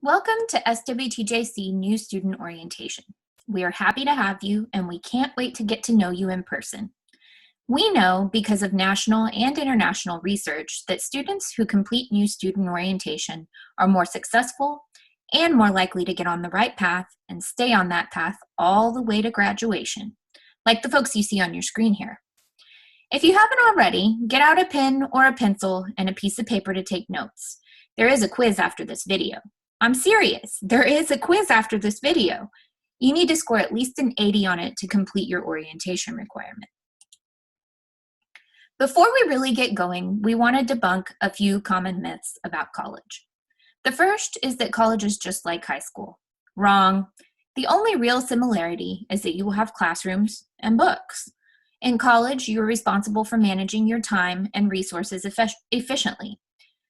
Welcome to SWTJC New Student Orientation. We are happy to have you and we can't wait to get to know you in person. We know because of national and international research that students who complete New Student Orientation are more successful and more likely to get on the right path and stay on that path all the way to graduation, like the folks you see on your screen here. If you haven't already, get out a pen or a pencil and a piece of paper to take notes. There is a quiz after this video. I'm serious, there is a quiz after this video. You need to score at least an 80 on it to complete your orientation requirement. Before we really get going, we want to debunk a few common myths about college. The first is that college is just like high school. Wrong. The only real similarity is that you will have classrooms and books. In college, you are responsible for managing your time and resources efficiently,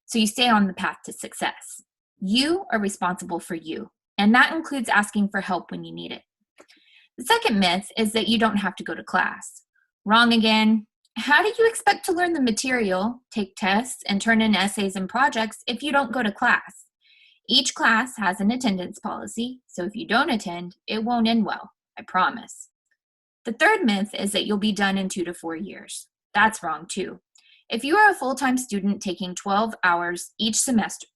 so you stay on the path to success. You are responsible for you, and that includes asking for help when you need it. The second myth is that you don't have to go to class. Wrong again. How do you expect to learn the material, take tests, and turn in essays and projects if you don't go to class? Each class has an attendance policy, so if you don't attend, it won't end well, I promise. The third myth is that you'll be done in 2 to 4 years. That's wrong too. If you are a full-time student taking 12 hours each semester,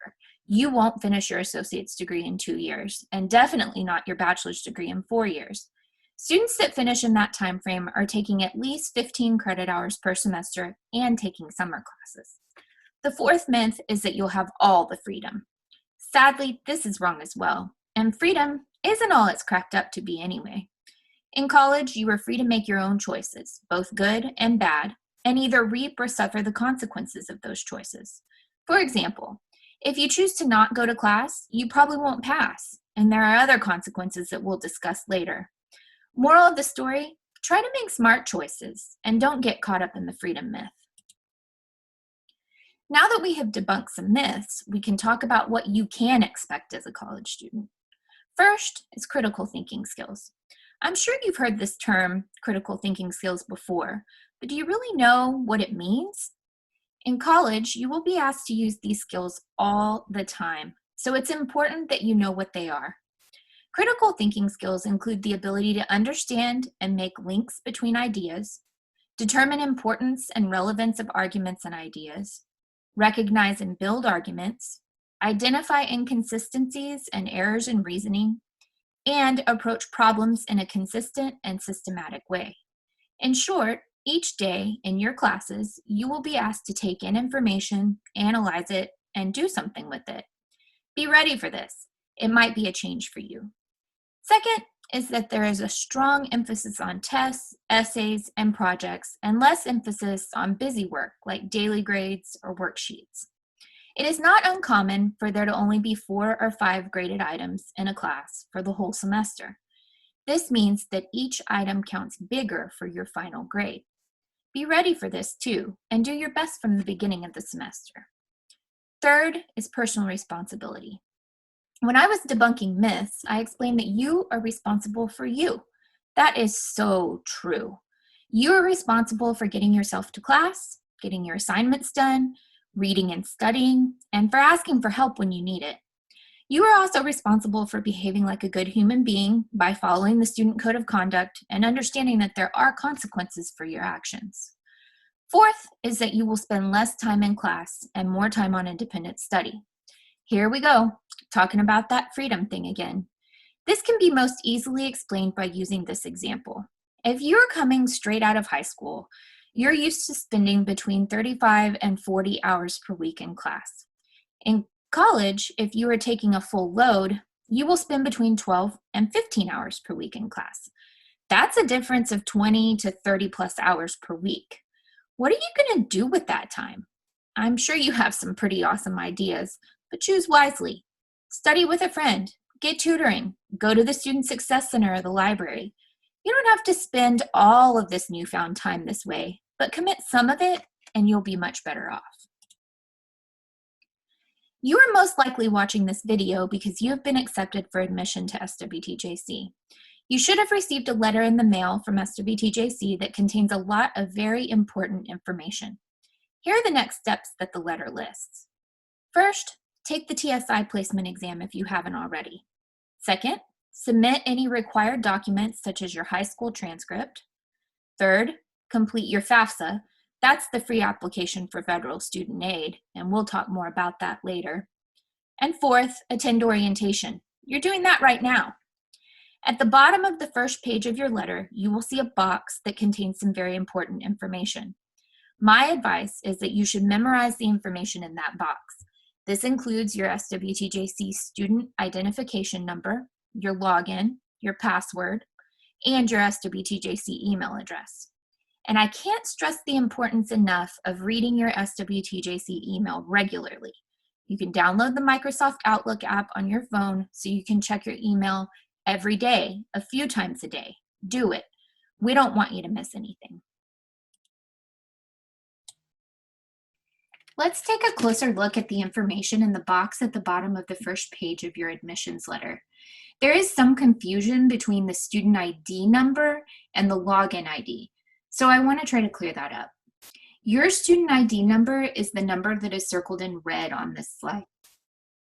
you won't finish your associate's degree in 2 years, and definitely not your bachelor's degree in 4 years. Students that finish in that time frame are taking at least 15 credit hours per semester and taking summer classes. The fourth myth is that you'll have all the freedom. Sadly, this is wrong as well, and freedom isn't all it's cracked up to be anyway. In college, you are free to make your own choices, both good and bad, and either reap or suffer the consequences of those choices. For example, if you choose to not go to class, you probably won't pass, and there are other consequences that we'll discuss later. Moral of the story, try to make smart choices and don't get caught up in the freedom myth. Now that we have debunked some myths, we can talk about what you can expect as a college student. First is critical thinking skills. I'm sure you've heard this term, critical thinking skills, before, but do you really know what it means? In college, you will be asked to use these skills all the time, so it's important that you know what they are. Critical thinking skills include the ability to understand and make links between ideas, determine importance and relevance of arguments and ideas, recognize and build arguments, identify inconsistencies and errors in reasoning, and approach problems in a consistent and systematic way. In short, each day in your classes, you will be asked to take in information, analyze it, and do something with it. Be ready for this. It might be a change for you. Second is that there is a strong emphasis on tests, essays, and projects, and less emphasis on busy work like daily grades or worksheets. It is not uncommon for there to only be 4 or 5 graded items in a class for the whole semester. This means that each item counts bigger for your final grade. Be ready for this too, and do your best from the beginning of the semester. Third is personal responsibility. When I was debunking myths, I explained that you are responsible for you. That is so true. You are responsible for getting yourself to class, getting your assignments done, reading and studying, and for asking for help when you need it. You are also responsible for behaving like a good human being by following the student code of conduct and understanding that there are consequences for your actions. Fourth is that you will spend less time in class and more time on independent study. Here we go, talking about that freedom thing again. This can be most easily explained by using this example. If you're coming straight out of high school, you're used to spending between 35 and 40 hours per week in class. In college, if you are taking a full load, you will spend between 12 and 15 hours per week in class. That's a difference of 20 to 30 plus hours per week. What are you going to do with that time? I'm sure you have some pretty awesome ideas, but choose wisely. Study with a friend, get tutoring, go to the Student Success Center or the library. You don't have to spend all of this newfound time this way, but commit some of it and you'll be much better off. You are most likely watching this video because you have been accepted for admission to SWTJC. You should have received a letter in the mail from SWTJC that contains a lot of very important information. Here are the next steps that the letter lists. First, take the TSI placement exam if you haven't already. Second, submit any required documents such as your high school transcript. Third, complete your FAFSA. That's the free application for federal student aid, and we'll talk more about that later. And fourth, attend orientation. You're doing that right now. At the bottom of the first page of your letter, you will see a box that contains some very important information. My advice is that you should memorize the information in that box. This includes your SWTJC student identification number, your login, your password, and your SWTJC email address. And I can't stress the importance enough of reading your SWTJC email regularly. You can download the Microsoft Outlook app on your phone so you can check your email every day, a few times a day. Do it. We don't want you to miss anything. Let's take a closer look at the information in the box at the bottom of the first page of your admissions letter. There is some confusion between the student ID number and the login ID, so I want to try to clear that up. Your student ID number is the number that is circled in red on this slide.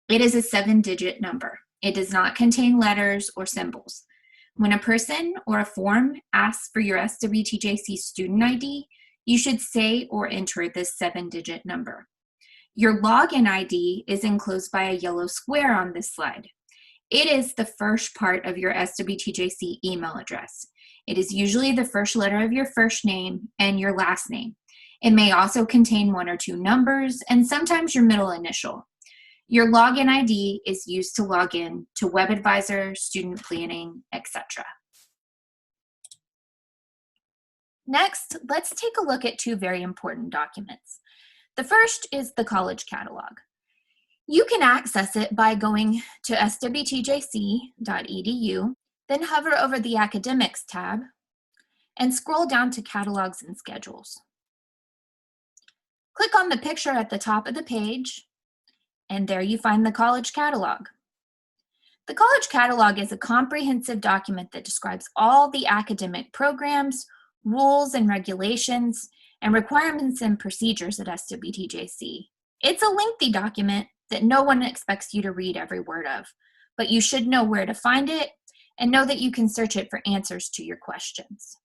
It is a 7-digit number. It does not contain letters or symbols. When a person or a form asks for your SWTJC student ID, you should say or enter this 7-digit number. Your login ID is enclosed by a yellow square on this slide. It is the first part of your SWTJC email address. It is usually the first letter of your first name and your last name. It may also contain 1 or 2 numbers and sometimes your middle initial. Your login ID is used to log in to WebAdvisor, student planning, etc. Next, let's take a look at 2 very important documents. The first is the college catalog. You can access it by going to SWTJC.edu, then hover over the Academics tab, and scroll down to Catalogs and Schedules. Click on the picture at the top of the page, and there you find the college catalog. The college catalog is a comprehensive document that describes all the academic programs, rules and regulations, and requirements and procedures at SWTJC. It's a lengthy document that no one expects you to read every word of, but you should know where to find it and know that you can search it for answers to your questions.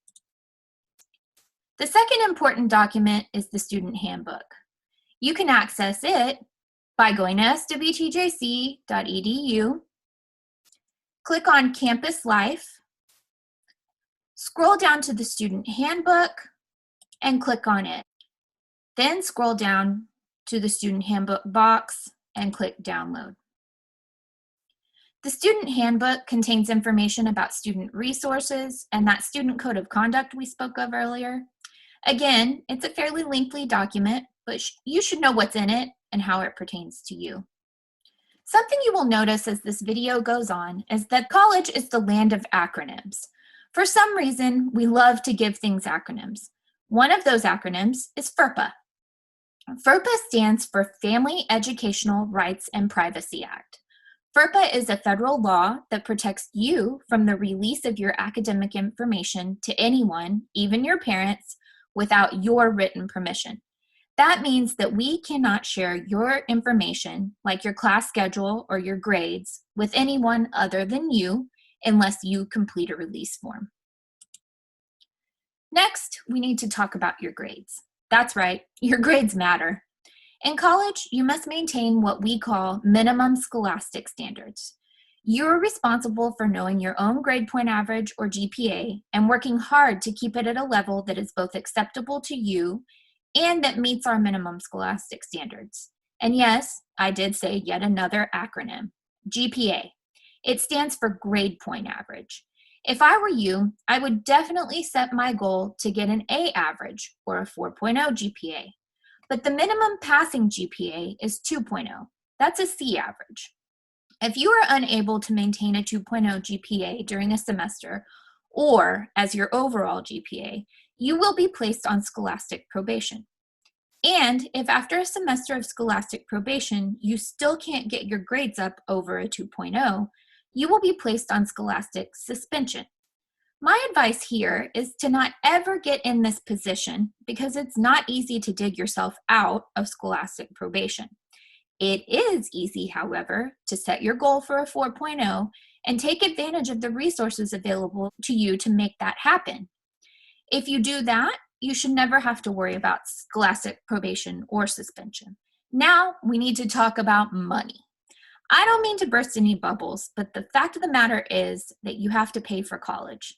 The second important document is the student handbook. You can access it by going to swtjc.edu, click on Campus Life, scroll down to the student handbook, and click on it. Then scroll down to the student handbook box and click Download. The student handbook contains information about student resources and that student code of conduct we spoke of earlier. Again, it's a fairly lengthy document, but you should know what's in it and how it pertains to you. Something you will notice as this video goes on is that college is the land of acronyms. For some reason, we love to give things acronyms. One of those acronyms is FERPA. FERPA stands for Family Educational Rights and Privacy Act. FERPA is a federal law that protects you from the release of your academic information to anyone, even your parents, without your written permission. That means that we cannot share your information, like your class schedule or your grades, with anyone other than you unless you complete a release form. Next, we need to talk about your grades. That's right, your grades matter. In college, you must maintain what we call minimum scholastic standards. You are responsible for knowing your own grade point average or GPA and working hard to keep it at a level that is both acceptable to you and that meets our minimum scholastic standards. And yes, I did say yet another acronym, GPA. It stands for grade point average. If I were you, I would definitely set my goal to get an A average or a 4.0 GPA. But the minimum passing GPA is 2.0. That's a C average. If you are unable to maintain a 2.0 GPA during a semester or as your overall GPA, you will be placed on scholastic probation. And if after a semester of scholastic probation, you still can't get your grades up over a 2.0, you will be placed on scholastic suspension. My advice here is to not ever get in this position because it's not easy to dig yourself out of scholastic probation. It is easy, however, to set your goal for a 4.0 and take advantage of the resources available to you to make that happen. If you do that, you should never have to worry about scholastic probation or suspension. Now, we need to talk about money. I don't mean to burst any bubbles, but the fact of the matter is that you have to pay for college.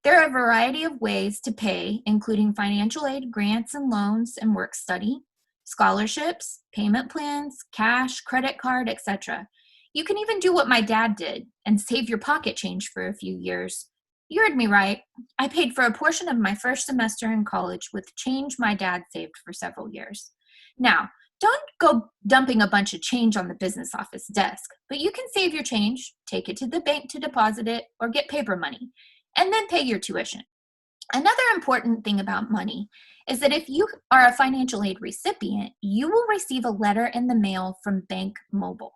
There are a variety of ways to pay, including financial aid, grants and loans, and work study, scholarships, payment plans, cash, credit card, etc. You can even do what my dad did and save your pocket change for a few years. You heard me right. I paid for a portion of my first semester in college with change my dad saved for several years. Now, don't go dumping a bunch of change on the business office desk, but you can save your change, take it to the bank to deposit it, or get paper money, and then pay your tuition. Another important thing about money is that if you are a financial aid recipient, you will receive a letter in the mail from Bank Mobile.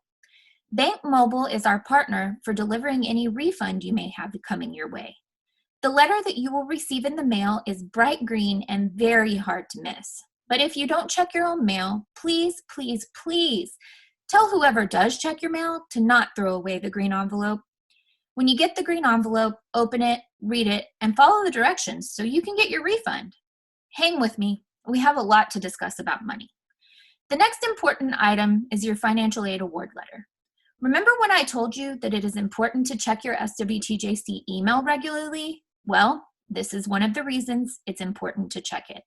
Bank Mobile is our partner for delivering any refund you may have coming your way. The letter that you will receive in the mail is bright green and very hard to miss. But if you don't check your own mail, please, please, please tell whoever does check your mail to not throw away the green envelope. When you get the green envelope, open it, read it, and follow the directions so you can get your refund. Hang with me. We have a lot to discuss about money. The next important item is your financial aid award letter. Remember when I told you that it is important to check your SWTJC email regularly? Well, this is one of the reasons it's important to check it.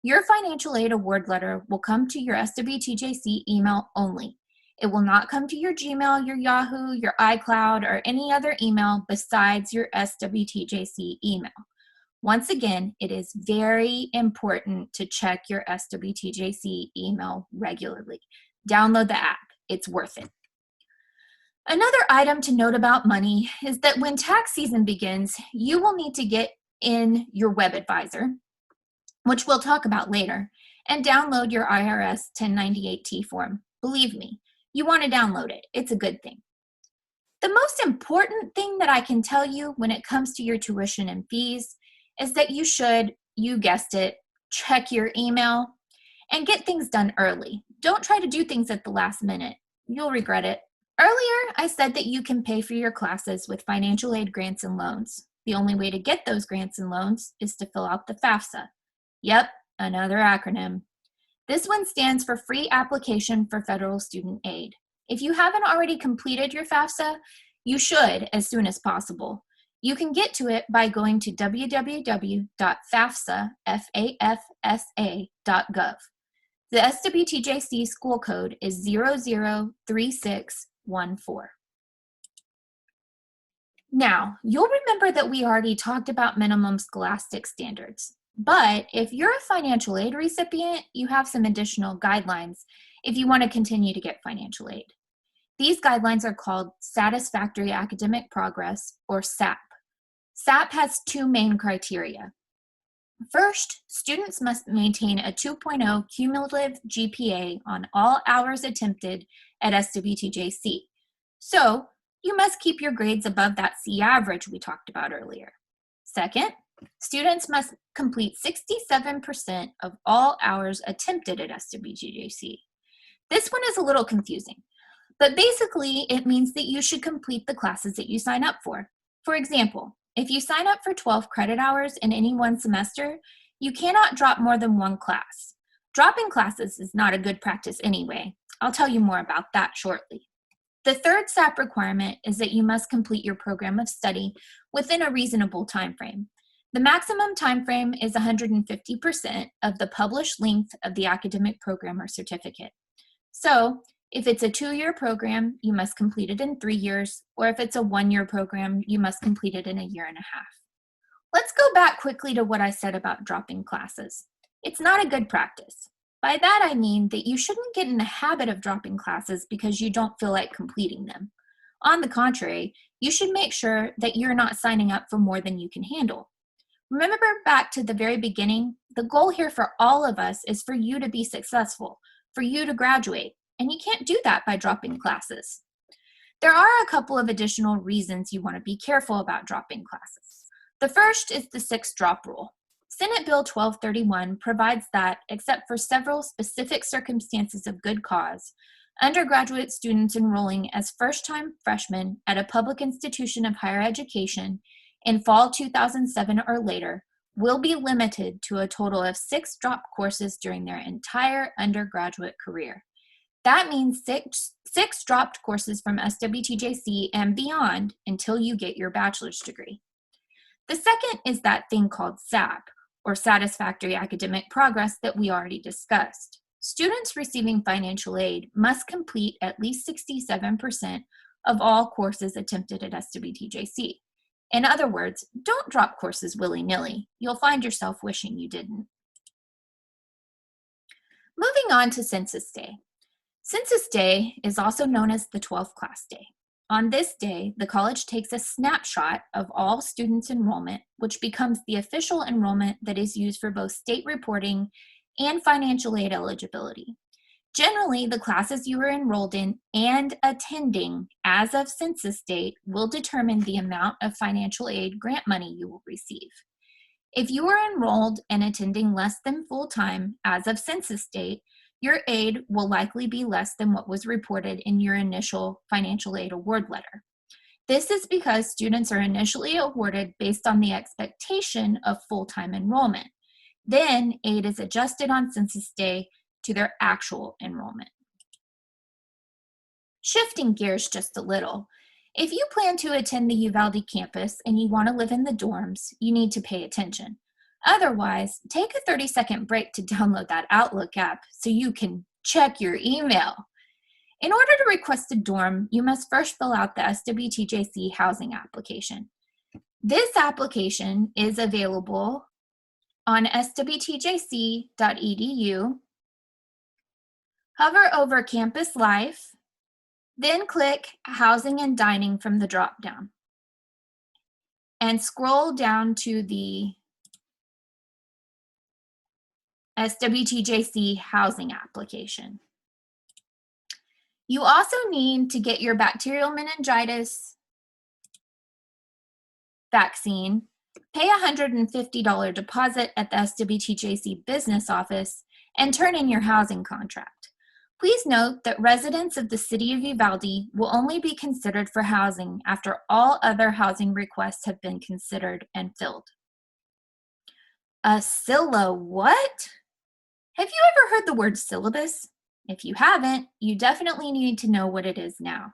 Your financial aid award letter will come to your SWTJC email only. It will not come to your Gmail, your Yahoo, your iCloud, or any other email besides your SWTJC email. Once again, it is very important to check your SWTJC email regularly. Download the app. It's worth it. Another item to note about money is that when tax season begins, you will need to get in your web advisor, which we'll talk about later, and download your IRS 1098-T form. Believe me, you want to download it. It's a good thing. The most important thing that I can tell you when it comes to your tuition and fees is that you should, you guessed it, check your email and get things done early. Don't try to do things at the last minute. You'll regret it. Earlier, I said that you can pay for your classes with financial aid grants and loans. The only way to get those grants and loans is to fill out the FAFSA. Yep, another acronym. This one stands for Free Application for Federal Student Aid. If you haven't already completed your FAFSA, you should as soon as possible. You can get to it by going to www.fafsa.gov. The SWTJC school code is 003614. Now, you'll remember that we already talked about minimum scholastic standards. But if you're a financial aid recipient, you have some additional guidelines if you want to continue to get financial aid. These guidelines are called Satisfactory Academic Progress, or SAP. SAP has two main criteria. First, students must maintain a 2.0 cumulative GPA on all hours attempted at SWTJC. So, you must keep your grades above that C average we talked about earlier. Second, students must complete 67% of all hours attempted at SWTJC. This one is a little confusing, but basically it means that you should complete the classes that you sign up for. For example, if you sign up for 12 credit hours in any one semester, you cannot drop more than one class. Dropping classes is not a good practice anyway. I'll tell you more about that shortly. The third SAP requirement is that you must complete your program of study within a reasonable time frame. The maximum time frame is 150% of the published length of the academic program or certificate. So, if it's a 2-year program, you must complete it in 3 years, or if it's a 1-year program, you must complete it in a 1.5 years. Let's go back quickly to what I said about dropping classes. It's not a good practice. By that I mean that you shouldn't get in the habit of dropping classes because you don't feel like completing them. On the contrary, you should make sure that you're not signing up for more than you can handle. Remember back to the very beginning, the goal here for all of us is for you to be successful, for you to graduate, and you can't do that by dropping classes. There are a couple of additional reasons you want to be careful about dropping classes. The first is the 6 drop rule. Senate Bill 1231 provides that, except for several specific circumstances of good cause, Undergraduate students enrolling as first-time freshmen at a public institution of higher education in fall 2007 or later will be limited to a total of 6 drop courses during their entire undergraduate career. That means six dropped courses from SWTJC and beyond until you get your bachelor's degree. The second is that thing called SAP, or Satisfactory Academic Progress, that we already discussed. Students receiving financial aid must complete at least 67% of all courses attempted at SWTJC. In other words, don't drop courses willy-nilly. You'll find yourself wishing you didn't. Moving on to Census Day. Census Day is also known as the 12th class day. On this day, the college takes a snapshot of all students' enrollment, which becomes the official enrollment that is used for both state reporting and financial aid eligibility. Generally, the classes you are enrolled in and attending as of census date will determine the amount of financial aid grant money you will receive. If you are enrolled and attending less than full-time as of census date, your aid will likely be less than what was reported in your initial financial aid award letter. This is because students are initially awarded based on the expectation of full-time enrollment. Then aid is adjusted on census day to their actual enrollment. Shifting gears just a little, if you plan to attend the Uvalde campus and you want to live in the dorms, you need to pay attention. Otherwise, take a 30-second break to download that Outlook app so you can check your email. In order to request a dorm, you must first fill out the SWTJC housing application. This application is available on SWTJC.edu. Hover over Campus Life, then click Housing and Dining from the drop-down, and scroll down to the SWTJC housing application. You also need to get your bacterial meningitis vaccine, pay a $150 deposit at the SWTJC business office, and turn in your housing contract. Please note that residents of the city of Uvalde will only be considered for housing after all other housing requests have been considered and filled. A what? Have you ever heard the word syllabus? If you haven't, you definitely need to know what it is now.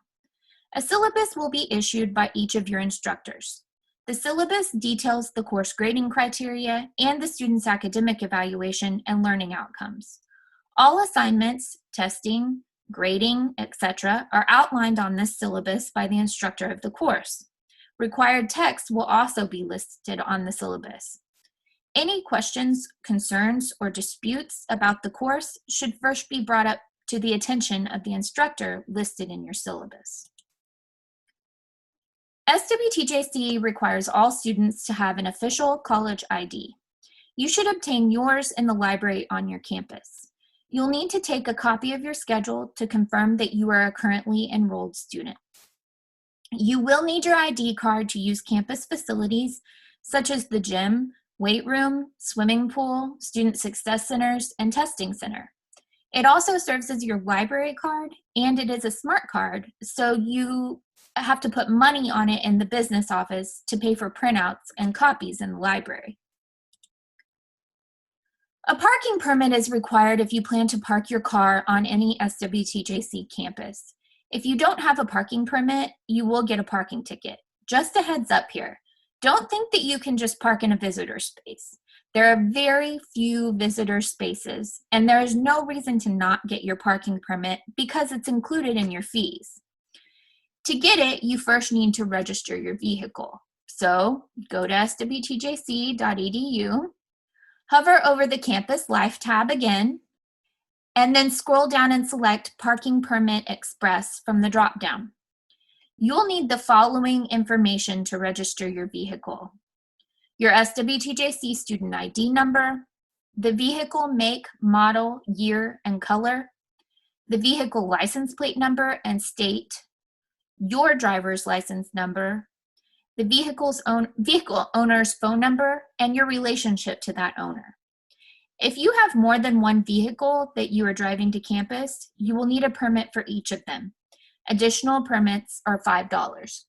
A syllabus will be issued by each of your instructors. The syllabus details the course grading criteria and the student's academic evaluation and learning outcomes. All assignments, testing, grading, etc. are outlined on this syllabus by the instructor of the course. Required text will also be listed on the syllabus. Any questions, concerns, or disputes about the course should first be brought up to the attention of the instructor listed in your syllabus. SWTJC requires all students to have an official college ID. You should obtain yours in the library on your campus. You'll need to take a copy of your schedule to confirm that you are a currently enrolled student. You will need your ID card to use campus facilities such as the gym, weight room, swimming pool, student success centers, and testing center. It also serves as your library card, and it is a smart card, so you have to put money on it in the business office to pay for printouts and copies in the library. A parking permit is required if you plan to park your car on any SWTJC campus. If you don't have a parking permit, you will get a parking ticket. Just a heads up here. Don't think that you can just park in a visitor space. There are very few visitor spaces, and there is no reason to not get your parking permit because it's included in your fees. To get it, you first need to register your vehicle. So go to swtjc.edu, hover over the Campus Life tab again, and then scroll down and select Parking Permit Express from the drop-down. You'll need the following information to register your vehicle: your SWTJC student ID number, the vehicle make, model, year, and color, the vehicle license plate number and state, your driver's license number, the vehicle owner's phone number, and your relationship to that owner. If you have more than one vehicle that you are driving to campus, you will need a permit for each of them. Additional permits are $5.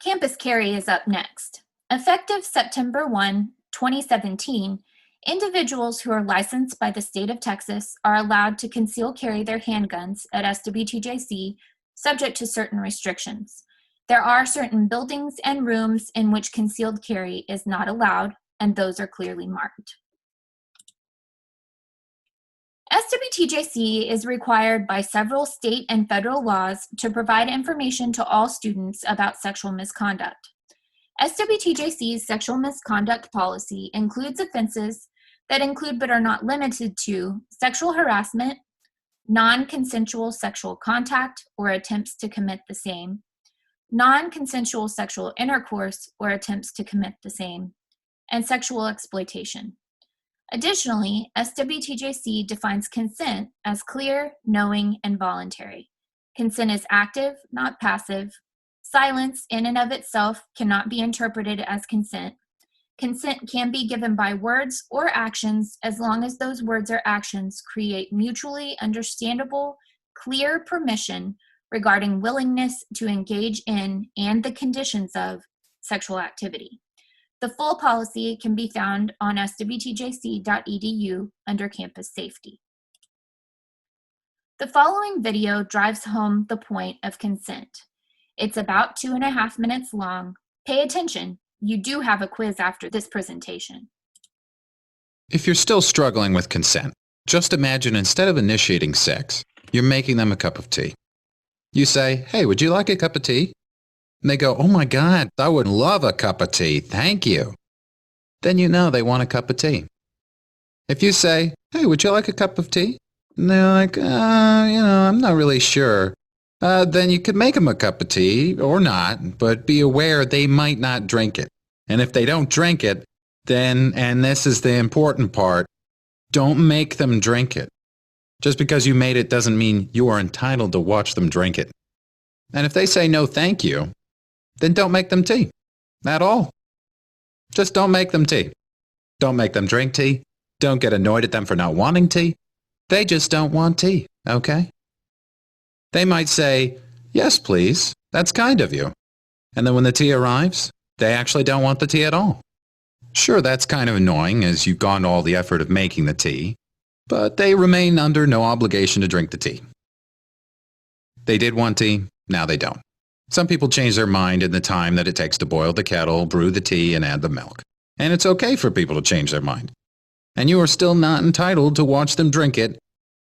Campus carry is up next. Effective September 1, 2017, individuals who are licensed by the state of Texas are allowed to conceal carry their handguns at SWTJC, subject to certain restrictions. There are certain buildings and rooms in which concealed carry is not allowed, and those are clearly marked. SWTJC is required by several state and federal laws to provide information to all students about sexual misconduct. SWTJC's sexual misconduct policy includes offenses that include but are not limited to sexual harassment, non-consensual sexual contact or attempts to commit the same, non-consensual sexual intercourse or attempts to commit the same, and sexual exploitation. Additionally, SWTJC defines consent as clear, knowing, and voluntary. Consent is active, not passive. Silence in and of itself cannot be interpreted as consent. Consent can be given by words or actions as long as those words or actions create mutually understandable, clear permission regarding willingness to engage in and the conditions of sexual activity. The full policy can be found on swtjc.edu under campus safety. The following video drives home the point of consent. It's about 2.5 minutes long. Pay attention. You do have a quiz after this presentation. If you're still struggling with consent, just imagine instead of initiating sex, you're making them a cup of tea. You say, "Hey, would you like a cup of tea?" And they go, "Oh my God, I would love a cup of tea, thank you." Then you know they want a cup of tea. If you say, "Hey, would you like a cup of tea?" And they're like, I'm not really sure. Then you could make them a cup of tea, or not, but be aware they might not drink it. And if they don't drink it, then, and this is the important part, don't make them drink it. Just because you made it doesn't mean you are entitled to watch them drink it. And if they say no thank you, then don't make them tea. At all. Just don't make them tea. Don't make them drink tea. Don't get annoyed at them for not wanting tea. They just don't want tea, okay? They might say, "Yes, please. That's kind of you." And then when the tea arrives, they actually don't want the tea at all. Sure, that's kind of annoying as you've gone to all the effort of making the tea, but they remain under no obligation to drink the tea. They did want tea, now they don't. Some people change their mind in the time that it takes to boil the kettle, brew the tea, and add the milk. And it's okay for people to change their mind. And you are still not entitled to watch them drink it.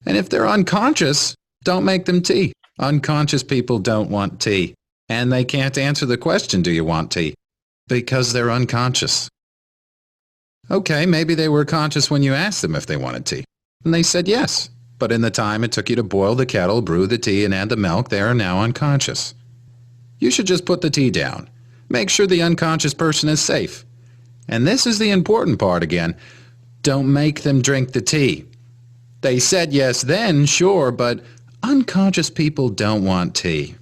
And if they're unconscious, don't make them tea. Unconscious people don't want tea. And they can't answer the question, "Do you want tea?" because they're unconscious. Okay, maybe they were conscious when you asked them if they wanted tea. And they said yes. But in the time it took you to boil the kettle, brew the tea, and add the milk, they are now unconscious. You should just put the tea down. Make sure the unconscious person is safe. And this is the important part again. Don't make them drink the tea. They said yes then, sure, but unconscious people don't want tea.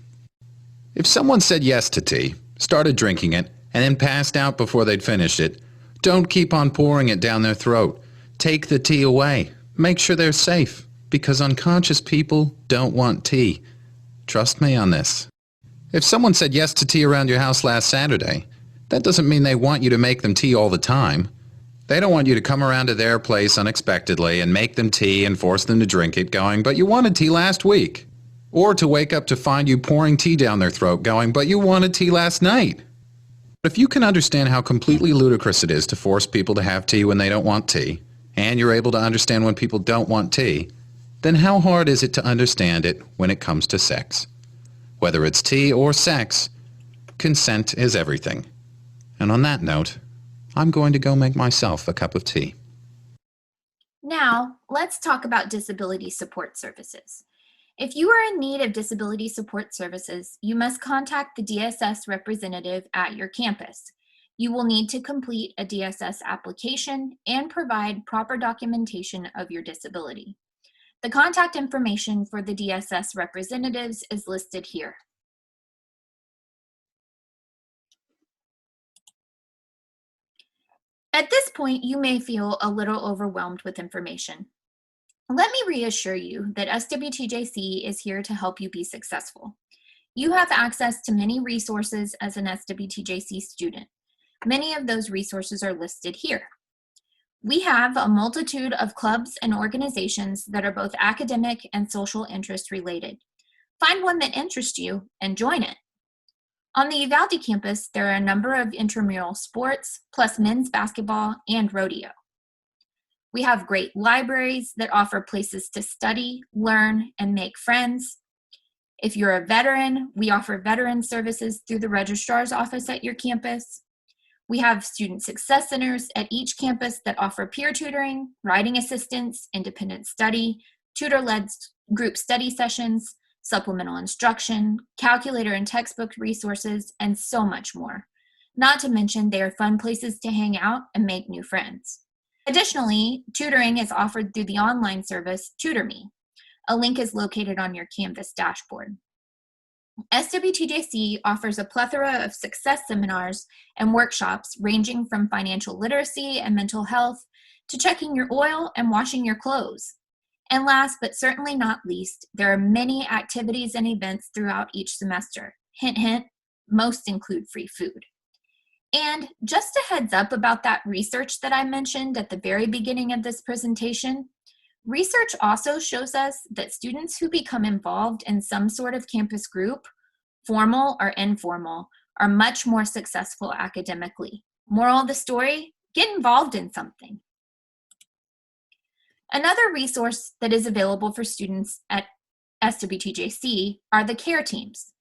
If someone said yes to tea, started drinking it, and then passed out before they'd finished it, don't keep on pouring it down their throat. Take the tea away. Make sure they're safe, because unconscious people don't want tea. Trust me on this. If someone said yes to tea around your house last Saturday, that doesn't mean they want you to make them tea all the time. They don't want you to come around to their place unexpectedly and make them tea and force them to drink it going, "But you wanted tea last week." Or to wake up to find you pouring tea down their throat going, "But you wanted tea last night." If you can understand how completely ludicrous it is to force people to have tea when they don't want tea, and you're able to understand when people don't want tea, then how hard is it to understand it when it comes to sex? Whether it's tea or sex, consent is everything. And on that note, I'm going to go make myself a cup of tea. Now, let's talk about disability support services. If you are in need of disability support services, you must contact the DSS representative at your campus. You will need to complete a DSS application and provide proper documentation of your disability. The contact information for the DSS representatives is listed here. At this point, you may feel a little overwhelmed with information. Let me reassure you that SWTJC is here to help you be successful. You have access to many resources as an SWTJC student. Many of those resources are listed here. We have a multitude of clubs and organizations that are both academic and social interest related. Find one that interests you and join it. On the Uvalde campus, there are a number of intramural sports, plus men's basketball and rodeo. We have great libraries that offer places to study, learn, and make friends. If you're a veteran, we offer veteran services through the registrar's office at your campus. We have student success centers at each campus that offer peer tutoring, writing assistance, independent study, tutor-led group study sessions, supplemental instruction, calculator and textbook resources, and so much more. Not to mention, they are fun places to hang out and make new friends. Additionally, tutoring is offered through the online service TutorMe. A link is located on your Canvas dashboard. SWTJC offers a plethora of success seminars and workshops ranging from financial literacy and mental health to checking your oil and washing your clothes. And last but certainly not least, there are many activities and events throughout each semester. Hint, hint, most include free food. And just a heads up about that research that I mentioned at the very beginning of this presentation. Research also shows us that students who become involved in some sort of campus group, formal or informal, are much more successful academically. Moral of the story, get involved in something. Another resource that is available for students at SWTJC are the CARE teams.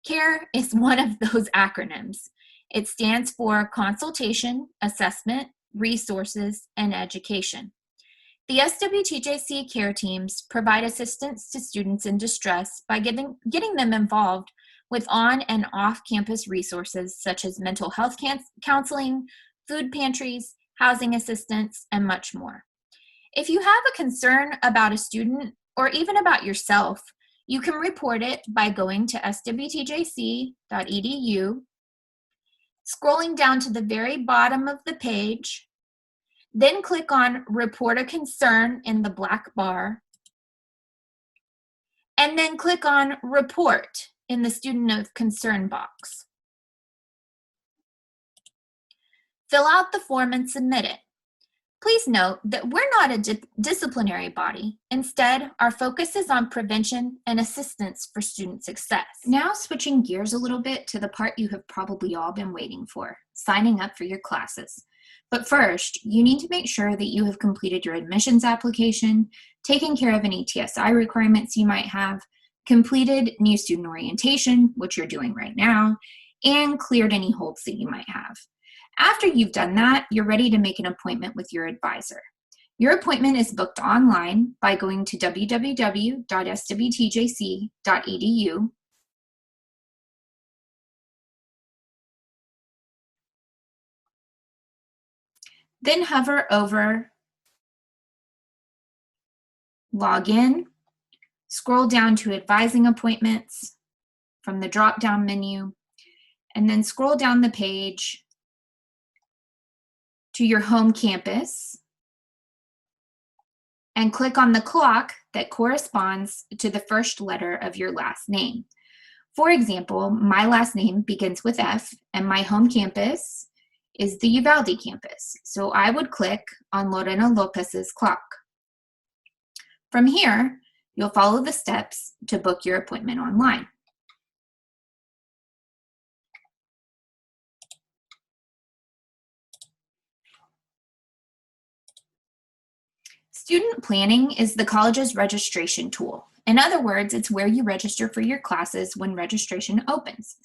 CARE is one of those acronyms. It stands for Consultation, Assessment, Resources, and Education. The SWTJC CARE teams provide assistance to students in distress by getting them involved with on and off-campus resources such as mental health counseling, food pantries, housing assistance, and much more. If you have a concern about a student or even about yourself, you can report it by going to swtjc.edu, scrolling down to the very bottom of the page, then click on Report a Concern in the black bar, and then click on Report in the Student of Concern box. Fill out the form and submit it. Please note that we're not a disciplinary body. Instead, our focus is on prevention and assistance for student success. Now switching gears a little bit to the part you have probably all been waiting for, signing up for your classes. But first, you need to make sure that you have completed your admissions application, taken care of any TSI requirements you might have, completed new student orientation, which you're doing right now, and cleared any holds that you might have. After you've done that, you're ready to make an appointment with your advisor. Your appointment is booked online by going to www.swtjc.edu. Then hover over Login, scroll down to Advising Appointments from the drop-down menu, and then scroll down the page to your home campus and click on the clock that corresponds to the first letter of your last name. For example, my last name begins with F and my home campus is the Uvalde campus. So I would click on Lorena Lopez's clock. From here, you'll follow the steps to book your appointment online. Student planning is the college's registration tool. In other words, it's where you register for your classes when registration opens.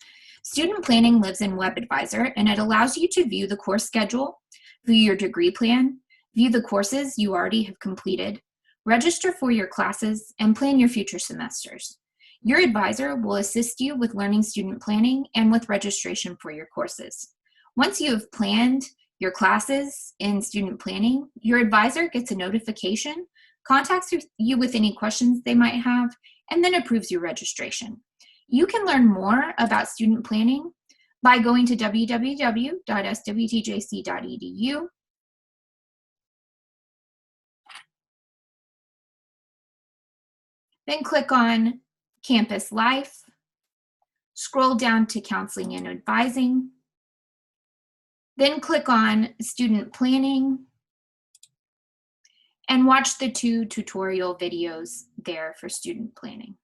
Student planning lives in WebAdvisor, and it allows you to view the course schedule, view your degree plan, view the courses you already have completed, register for your classes, and plan your future semesters. Your advisor will assist you with learning student planning and with registration for your courses. Once you have planned your classes in student planning, your advisor gets a notification, contacts you with any questions they might have, and then approves your registration. You can learn more about student planning by going to www.swtjc.edu Then click on Campus Life, scroll down to Counseling and Advising, then click on Student Planning, and watch the 2 tutorial videos there for student planning.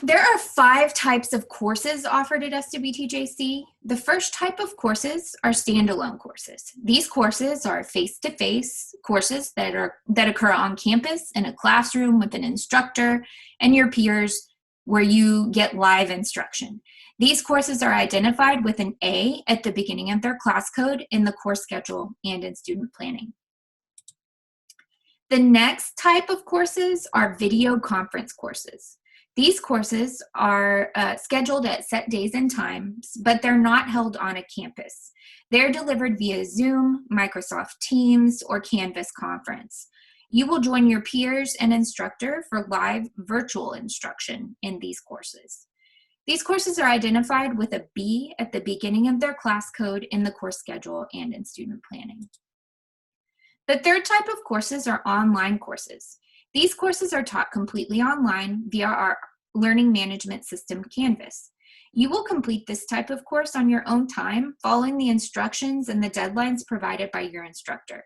There are 5 types of courses offered at SWTJC. The first type of courses are standalone courses. These courses are face-to-face courses that occur on campus in a classroom with an instructor and your peers, where you get live instruction. These courses are identified with an A at the beginning of their class code in the course schedule and in student planning. The next type of courses are video conference courses. These courses are scheduled at set days and times, but they're not held on a campus. They're delivered via Zoom, Microsoft Teams, or Canvas conference. You will join your peers and instructor for live virtual instruction in these courses. These courses are identified with a B at the beginning of their class code in the course schedule and in student planning. The third type of courses are online courses. These courses are taught completely online via our learning management system, Canvas. You will complete this type of course on your own time, following the instructions and the deadlines provided by your instructor.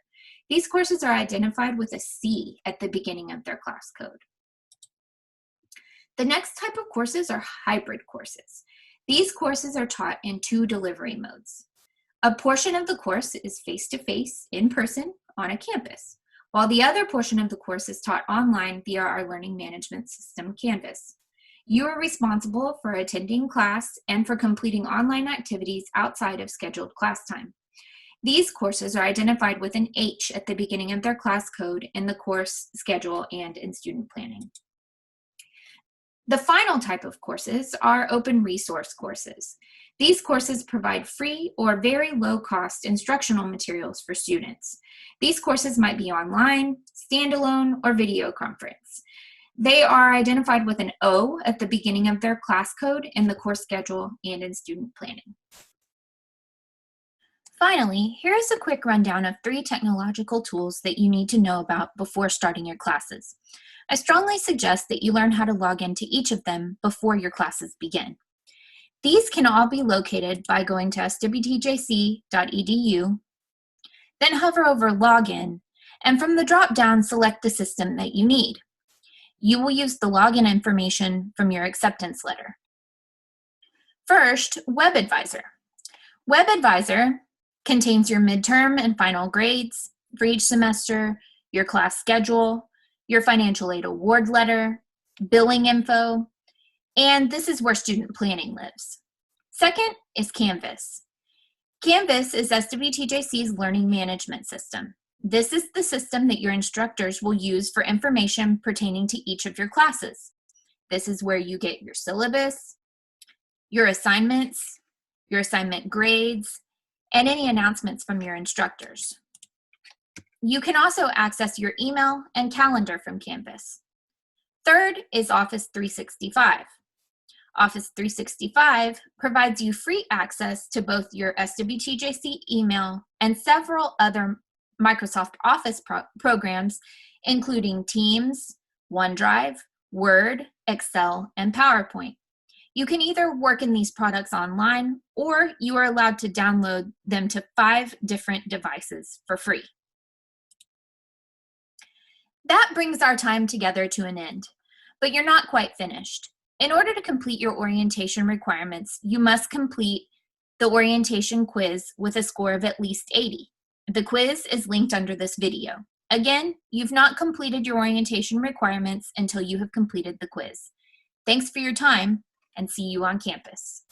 These courses are identified with a C at the beginning of their class code. The next type of courses are hybrid courses. These courses are taught in 2 delivery modes. A portion of the course is face-to-face, in person, on a campus, while the other portion of the course is taught online via our learning management system, Canvas. You are responsible for attending class and for completing online activities outside of scheduled class time. These courses are identified with an H at the beginning of their class code in the course schedule and in student planning. The final type of courses are open resource courses. These courses provide free or very low-cost instructional materials for students. These courses might be online, standalone, or video conference. They are identified with an O at the beginning of their class code in the course schedule and in student planning. Finally, here is a quick rundown of 3 technological tools that you need to know about before starting your classes. I strongly suggest that you learn how to log into each of them before your classes begin. These can all be located by going to swtjc.edu, then hover over Login, and from the drop-down select the system that you need. You will use the login information from your acceptance letter. First, Web Advisor. Web Advisor contains your midterm and final grades for each semester, your class schedule, your financial aid award letter, billing info, and this is where student planning lives. Second is Canvas. Canvas is SWTJC's learning management system. This is the system that your instructors will use for information pertaining to each of your classes. This is where you get your syllabus, your assignments, your assignment grades, and any announcements from your instructors. You can also access your email and calendar from Canvas. Third is Office 365. Office 365 provides you free access to both your SWTJC email and several other Microsoft Office programs, including Teams, OneDrive, Word, Excel, and PowerPoint. You can either work in these products online, or you are allowed to download them to 5 different devices for free. That brings our time together to an end, but you're not quite finished. In order to complete your orientation requirements, you must complete the orientation quiz with a score of at least 80. The quiz is linked under this video. Again, you've not completed your orientation requirements until you have completed the quiz. Thanks for your time, and see you on campus.